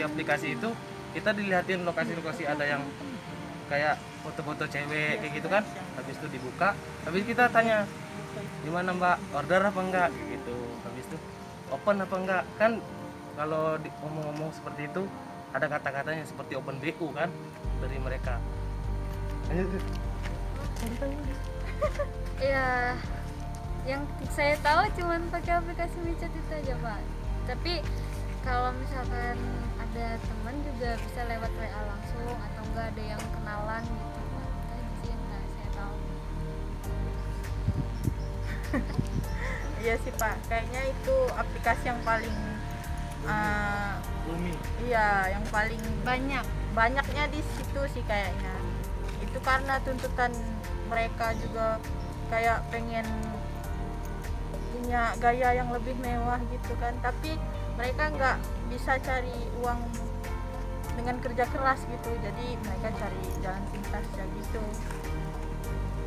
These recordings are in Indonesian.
di aplikasi itu kita dilihatin lokasi-lokasi ada yang kayak foto-foto cewek kayak gitu kan, habis itu dibuka, habis kita tanya gimana mbak, order apa enggak kayak gitu, habis itu open apa enggak kan. Kalau ngomong-ngomong seperti itu ada kata-katanya seperti open BU kan dari mereka. Lanjut. Ya, yang saya tahu cuman pakai aplikasi WeChat itu aja Pak. Tapi kalau misalkan ada teman juga bisa lewat WA langsung atau enggak ada yang kenalan gitu Pak. Itu sih yang nggak saya tahu. Iya sih Pak, kayaknya itu aplikasi yang paling Bumi. iya, yang paling Banyak. banyaknya di situ sih kayaknya. Itu karena tuntutan mereka juga kayak pengen punya gaya yang lebih mewah gitu kan, tapi mereka nggak bisa cari uang dengan kerja keras gitu, jadi mereka cari jalan pintas ya gitu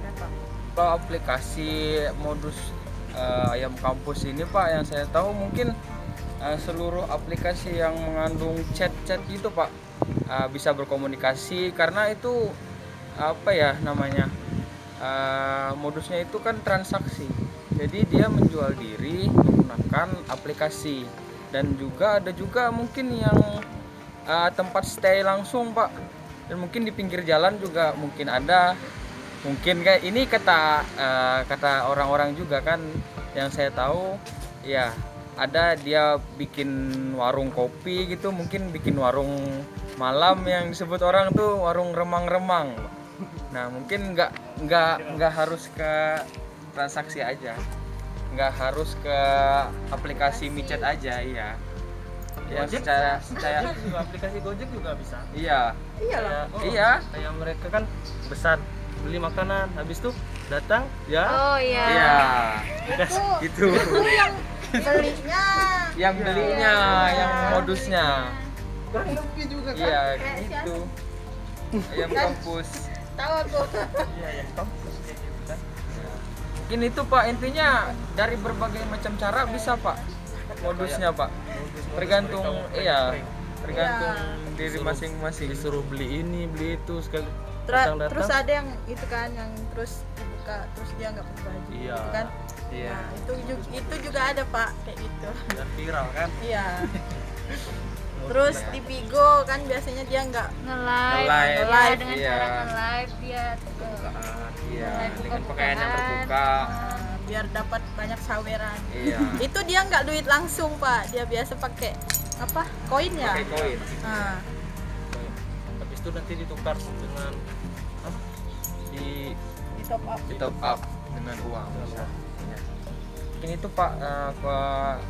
ya Pak. Kalau aplikasi modus ayam kampus ini Pak, yang saya tahu mungkin seluruh aplikasi yang mengandung chat-chat gitu Pak bisa berkomunikasi, karena itu apa ya namanya, modusnya itu kan transaksi. Jadi dia menjual diri menggunakan aplikasi, dan juga ada juga mungkin yang tempat stay langsung Pak, dan mungkin di pinggir jalan juga mungkin ada. Mungkin kayak ini kata orang-orang juga kan, yang saya tahu ya ada dia bikin warung kopi gitu, mungkin bikin warung malam yang disebut orang tuh warung remang-remang. Nah mungkin nggak harus ke transaksi aja, nggak harus ke aplikasi micet aja, iya. Ya Gojek secara juga, aplikasi Gojek juga bisa. iya. Iyalah. Iya. Kayak mereka kan pesan beli makanan, habis itu datang ya. Oh iya. Iya. Dikasih Gitu. Itu yang belinya Yang belinya, yang modusnya. kurang lebih juga kan. Iya, Kayak gitu. Ayam kampus. tahu aku. Iya ya, kampus kayak gitu kan. Mungkin itu Pak, intinya dari berbagai macam cara bisa Pak modusnya Pak. Tergantung tergantung diri masing-masing. Disuruh beli ini, beli itu sekali. Terus ada yang itu kan, yang terus dibuka terus dia nggak pakai baju Iya. gitu kan. Iya. Nah, itu juga ada Pak kayak gitu. Dan viral kan. Iya. Terus di Bigo kan biasanya dia nggak Nge-live, Nge-live, ya, dengan iya. cara nge-live dia tuh. Iya, Live dengan buka-bukaan. pakaian yang terbuka. biar dapat banyak saweran. Iya. Itu dia nggak duit langsung Pak, dia biasa pakai apa, koin ya. Pakai koin. Nah, Habis itu nanti ditukar dengan di di top up. Di top up dengan uang. Bisa. Iya. Mungkin itu Pak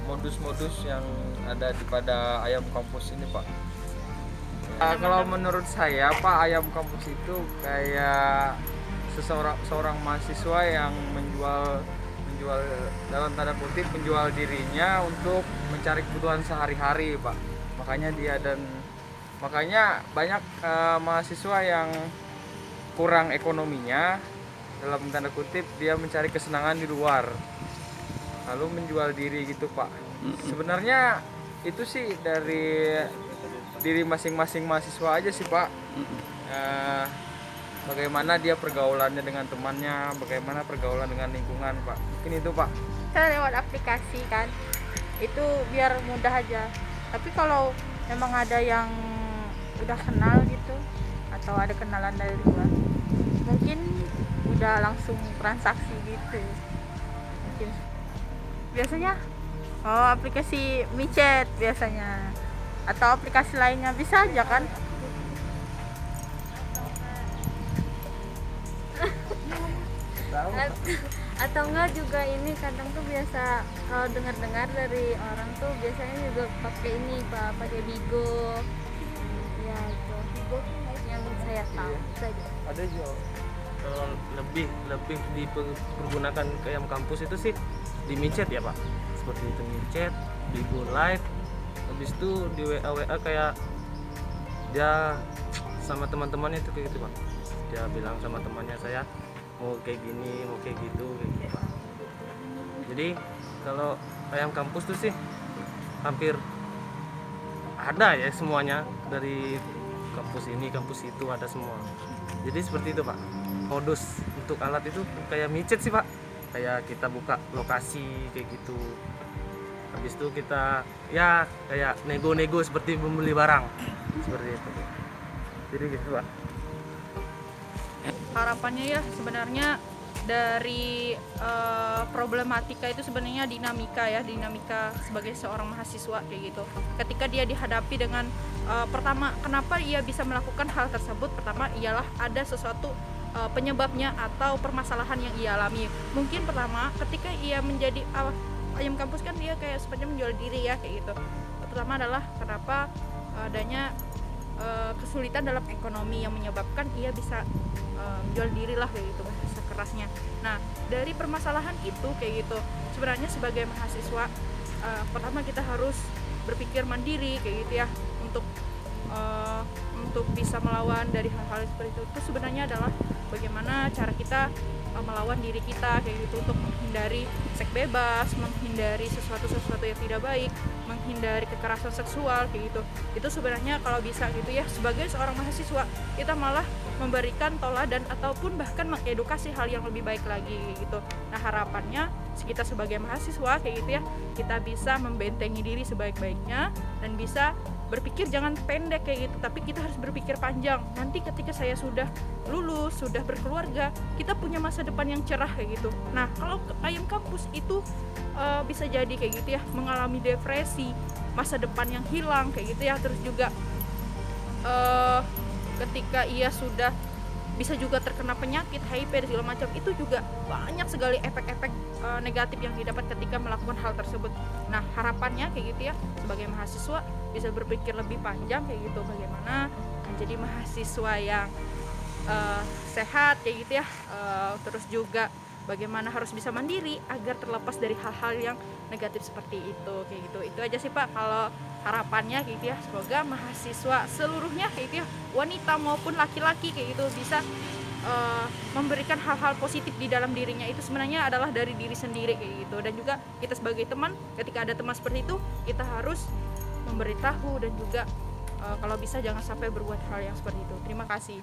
modus-modus yang ada di pada ayam kampus ini Pak. Kalau menurut saya Pak, ayam kampus itu kayak seorang mahasiswa yang menjual dalam tanda kutip menjual dirinya untuk mencari kebutuhan sehari-hari Pak. Makanya banyak mahasiswa yang kurang ekonominya, dalam tanda kutip dia mencari kesenangan di luar lalu menjual diri gitu Pak. Sebenarnya itu sih dari diri masing-masing mahasiswa aja sih Pak. Bagaimana dia pergaulannya dengan temannya, bagaimana pergaulan dengan lingkungan Pak. Mungkin itu Pak. Kita lewat aplikasi kan, itu biar mudah aja. Tapi kalau memang ada yang udah kenal gitu atau ada kenalan dari luar, mungkin udah langsung transaksi gitu mungkin. Biasanya aplikasi micet biasanya, atau aplikasi lainnya bisa aja kan. Atau enggak juga ini kadang tuh biasa kalau dengar-dengar dari orang tuh biasanya juga pakai ini Pak, pakai Bigo. Ya itu yang saya tahu saja. ada juga kalau lebih dipergunakan ke ayam kampus itu sih di micet ya Pak, seperti itu micet, Bigo Live, habis itu di WA kayak dia sama teman-temannya itu kayak gitu Pak, dia bilang sama temannya saya mau kayak gini, mau kayak gitu Pak. Jadi kalau ayam kampus tuh sih hampir ada ya semuanya, dari kampus ini kampus itu ada semua. Jadi seperti itu Pak, modus untuk alat itu kayak micet sih Pak, kayak kita buka lokasi kayak gitu, habis itu kita ya kayak nego-nego seperti membeli barang seperti itu. Jadi gitu Pak. Harapannya ya sebenarnya dari problematika itu sebenarnya dinamika sebagai seorang mahasiswa kayak gitu. Ketika dia dihadapi dengan pertama, kenapa ia bisa melakukan hal tersebut? Pertama ialah ada sesuatu penyebabnya atau permasalahan yang ia alami. Mungkin pertama ketika ia menjadi ayam kampus kan dia kayak seperti menjual diri ya kayak gitu. Pertama adalah kenapa adanya kesulitan dalam ekonomi yang menyebabkan ia bisa menjual diri lah kayak gitu bahasa kerasnya. Nah dari permasalahan itu kayak gitu sebenarnya sebagai mahasiswa pertama kita harus berpikir mandiri kayak gitu ya untuk bisa melawan dari hal-hal seperti itu sebenarnya adalah bagaimana cara kita melawan diri kita kayak gitu untuk menghindari seks bebas, menghindari sesuatu yang tidak baik, menghindari kekerasan seksual kayak gitu. Itu sebenarnya kalau bisa gitu ya sebagai seorang mahasiswa kita malah memberikan toladan ataupun bahkan mengedukasi hal yang lebih baik lagi gitu. Nah harapannya kita sebagai mahasiswa kayak gitu ya kita bisa membentengi diri sebaik-baiknya dan bisa berpikir jangan pendek kayak gitu, tapi kita harus berpikir panjang. Nanti ketika saya sudah lulus, sudah berkeluarga, kita punya masa depan yang cerah kayak gitu. Nah kalau ayam kampus itu bisa jadi kayak gitu ya mengalami depresi, masa depan yang hilang kayak gitu ya. Terus juga ketika ia sudah bisa juga terkena penyakit HIV dan segala macam, itu juga banyak sekali efek-efek negatif yang didapat ketika melakukan hal tersebut. Nah harapannya kayak gitu ya sebagai mahasiswa bisa berpikir lebih panjang kayak gitu, bagaimana menjadi mahasiswa yang sehat kayak gitu ya, terus juga bagaimana harus bisa mandiri agar terlepas dari hal-hal yang negatif seperti itu kayak gitu. Itu aja sih Pak kalau harapannya gitu ya, semoga mahasiswa seluruhnya kayak gitu ya, wanita maupun laki-laki kayak gitu bisa memberikan hal-hal positif di dalam dirinya. Itu sebenarnya adalah dari diri sendiri kayak gitu. Dan juga kita sebagai teman, ketika ada teman seperti itu kita harus memberitahu dan juga kalau bisa jangan sampai berbuat hal yang seperti itu. Terima kasih.